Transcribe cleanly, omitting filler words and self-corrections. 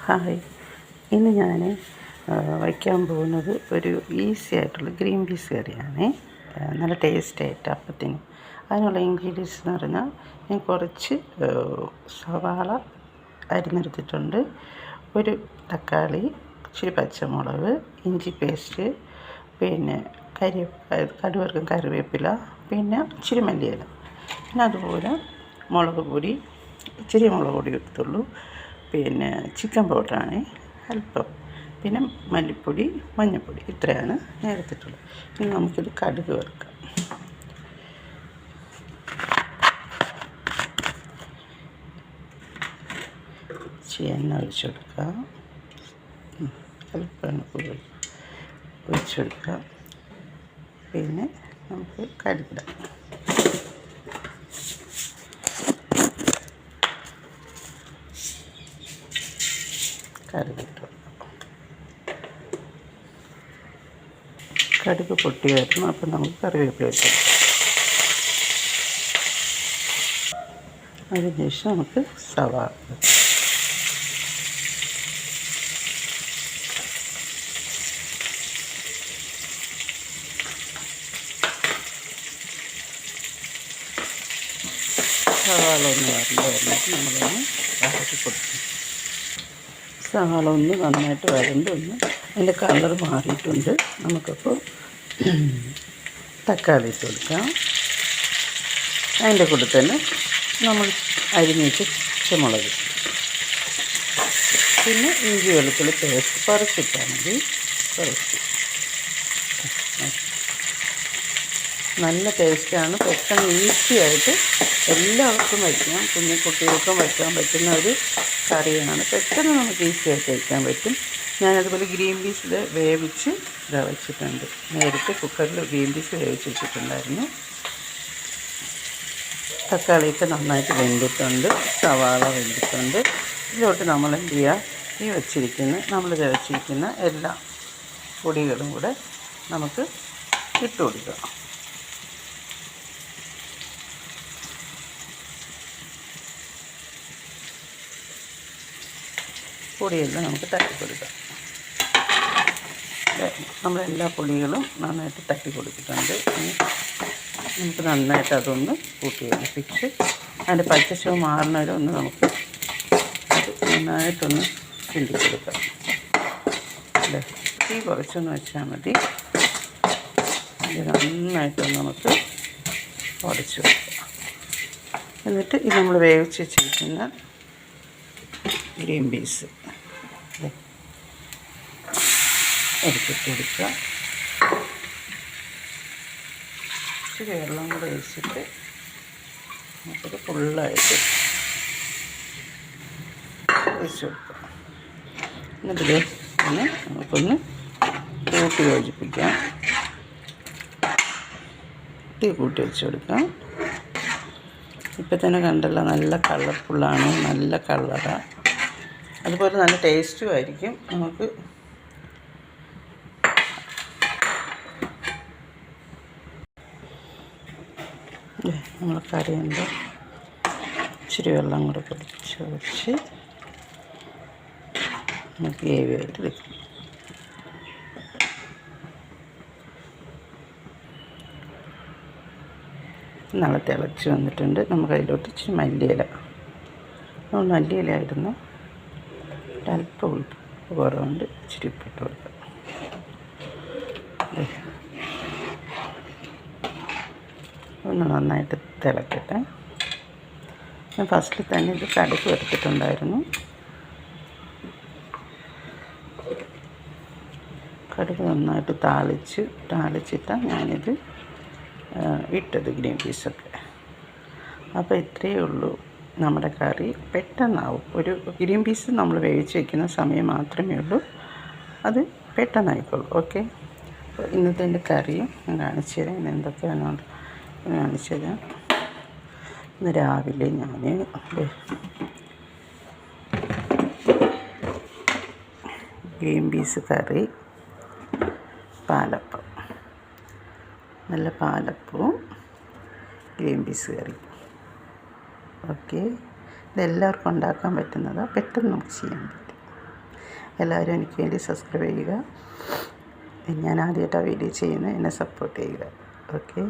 Hi, ഇന്ന് ഞാൻ വയ്ക്കാൻ പോകുന്നത് ഒരു ഈസി ആയിട്ടുള്ള ഗ്രീൻ പീസ് കറിയാണ്. നല്ല ടേസ്റ്റായിട്ട് അപ്പത്തിന്. അതിനുള്ള ഇൻഗ്രീഡിയൻസ് എന്ന് പറഞ്ഞാൽ ഞാൻ കുറച്ച് സവാള അരിഞ്ഞെടുത്തിട്ടുണ്ട്, ഒരു തക്കാളി, ഇച്ചിരി പച്ചമുളക്, ഇഞ്ചി പേസ്റ്റ്, പിന്നെ കടുവറുക്കും കറിവേപ്പില, പിന്നെ ഇച്ചിരി മല്ലിയില, പിന്നെ അതുപോലെ മുളക് പൊടി, ഇച്ചിരി മുളക് പൊടി എടുത്തുള്ളൂ, പിന്നെ ചിക്കൻ പൗഡറാണ് അല്പം, പിന്നെ മല്ലിപ്പൊടി, മഞ്ഞൾപ്പൊടി, ഇത്രയാണ് ഞാൻ എടുത്തിട്ടുള്ളത്. ഇനി നമുക്കിത് കടുക് വറുക്കാം. എണ്ണ ഒഴിച്ചു കൊടുക്കാം, അല്പം എണ്ണ ഒഴിച്ചു കൊടുക്കാം. പിന്നെ നമുക്ക് കടുകിടാം. കടുക് പൊട്ടി വരുന്നു. അപ്പം നമുക്ക് കറിവേപ്പില വെച്ച് അതിനുശേഷം നമുക്ക് സവാള ഒന്ന് വന്നിട്ട് നമ്മളൊന്ന് വഴറ്റി കൊടുക്കും. സവാള ഒന്ന് നന്നായിട്ട് വരണ്ടൊന്ന് അതിൻ്റെ കളർ മാറിയിട്ടുണ്ട്. നമുക്കപ്പോൾ തക്കാളി ഇട്ട് കൊടുക്കാം. അതിൻ്റെ കൂടെ തന്നെ നമ്മൾ അരിഞ്ഞിട്ട് പച്ചമുളക്, പിന്നെ ഇഞ്ചി വെളുത്തുള്ളി പേസ്റ്റ് കുറച്ചിട്ടാൽ മതി. കുറച്ച് നല്ല ടേസ്റ്റാണ്. പെട്ടെന്ന് ഈസിയായിട്ട് എല്ലാവർക്കും വയ്ക്കാം. കുഞ്ഞു കുട്ടികൾക്കും വയ്ക്കാൻ പറ്റുന്ന ഒരു കറിയാണ്. പെട്ടെന്ന് നമുക്ക് ഈസിയായിട്ട് വയ്ക്കാൻ പറ്റും. ഞാനതുപോലെ ഗ്രീൻ പീസ് വേവിച്ച് വെച്ചിട്ടുണ്ട്. നേരത്തെ കുക്കറിൽ ഗ്രീൻ പീസ് വേവിച്ച് വെച്ചിട്ടുണ്ടായിരുന്നു. തക്കാളിയൊക്കെ നന്നായിട്ട് വെന്തിട്ടുണ്ട്, സവാള വെന്തിട്ടുണ്ട്. ഇതിലോട്ട് നമ്മൾ എന്ത് ചെയ്യുക, നമ്മൾ വെച്ചിരിക്കുന്ന എല്ലാ പൊടികളും കൂടെ നമുക്ക് ഇട്ട് കൊടുക്കുക. പൊടിയെല്ലാം നമുക്ക് തട്ടി കൊടുക്കാം. നമ്മളെല്ലാ പൊടികളും നന്നായിട്ട് തട്ടി കൊടുത്തിട്ടുണ്ട്. നമുക്ക് നന്നായിട്ട് അതൊന്ന് കൂട്ടി യോജിപ്പിച്ച് അതിൻ്റെ പച്ചച്ചുവ മാറുന്നവരെ ഒന്ന് നമുക്ക് നന്നായിട്ടൊന്ന് കിണ്ടി കൊടുക്കാം. അല്ലേ, തീ കുറച്ചൊന്ന് വെച്ചാൽ മതി. ഇത് നന്നായിട്ടൊന്ന് നമുക്ക് ഉടച്ച് കൊടുക്കാം. എന്നിട്ട് ഇത് നമ്മൾ വേവിച്ച് വെച്ചിരിക്കുന്ന ഗ്രീൻ പീസ് എടുത്തിട്ട് കൊടുക്കുക. ഇച്ചിരി വെള്ളം കൂടെ ഒഴിച്ചിട്ട് നമുക്കത് ഫുള്ളായിട്ട് ഒഴിച്ച് കൊടുക്കാം. എന്നിട്ട് പിന്നെ നമുക്കൊന്ന് കൂട്ടി യോജിപ്പിക്കാം. തീ കൂട്ടി വെച്ച് കൊടുക്കാം. ഇപ്പം തന്നെ കണ്ടല്ലോ, നല്ല കളർഫുള്ളാണ്, നല്ല കളറാണ്. അതുപോലെ നല്ല ടേസ്റ്റും ആയിരിക്കും. നമുക്ക് നമ്മൾ കറിയുമ്പോൾ ഇച്ചിരി വെള്ളം കൂടെ പൊടിച്ച് വെച്ച് നമുക്ക് ഗ്രേവിയായിട്ട് എടുക്കും. നല്ല തിളച്ച് വന്നിട്ടുണ്ട്. നമുക്ക് അതിലോട്ട് ഇച്ചിരി മല്ലിയില, മല്ലിയിലായിരുന്നു ഒരല്പം ഉപ്പ് കുറവുണ്ട്, ഇച്ചിരി ഉപ്പിട്ട് കൊടുക്കാം. ഒന്ന് നന്നായിട്ട് തിളക്കട്ടെ. ഞാൻ ഫസ്റ്റിൽ തന്നെ ഇത് കടുക് എടുത്തിട്ടുണ്ടായിരുന്നു. കടുക് നന്നായിട്ട് താളിച്ചിട്ടാണ് ഞാനിത് ഇട്ടത്, ഗ്രീൻ പീസൊക്കെ. അപ്പോൾ ഇത്രയേ ഉള്ളൂ നമ്മുടെ കറി. പെട്ടെന്നാവും. ഒരു ഗ്രീൻ പീസ് നമ്മൾ വേവിച്ച് വയ്ക്കുന്ന സമയം മാത്രമേ ഉള്ളൂ, അത് പെട്ടെന്നായിക്കോളൂ. ഓക്കെ, അപ്പോൾ ഇന്നത്തെ എൻ്റെ കറിയും ഞാൻ കാണിച്ചു തരാം. ഇന്ന് എന്തൊക്കെയാണോ കാണിച്ചു തരാം. ഇന്ന് രാവിലെ ഞാൻ ഗ്രീൻ പീസ് കറി, പാലപ്പം, നല്ല പാലപ്പവും ഗ്രീൻ പീസ് കറി. ഓക്കെ, ഇതെല്ലാവർക്കും ഉണ്ടാക്കാൻ പറ്റുന്നതാണ്. പെട്ടെന്ന് നമുക്ക് ചെയ്യാൻ പറ്റും. എല്ലാവരും എനിക്ക് വേണ്ടി സബ്സ്ക്രൈബ് ചെയ്യുക. ഞാൻ ആദ്യമായിട്ടാണ് വീഡിയോ ചെയ്യുന്നത്, എന്നെ സപ്പോർട്ട് ചെയ്യുക. ഓക്കെ.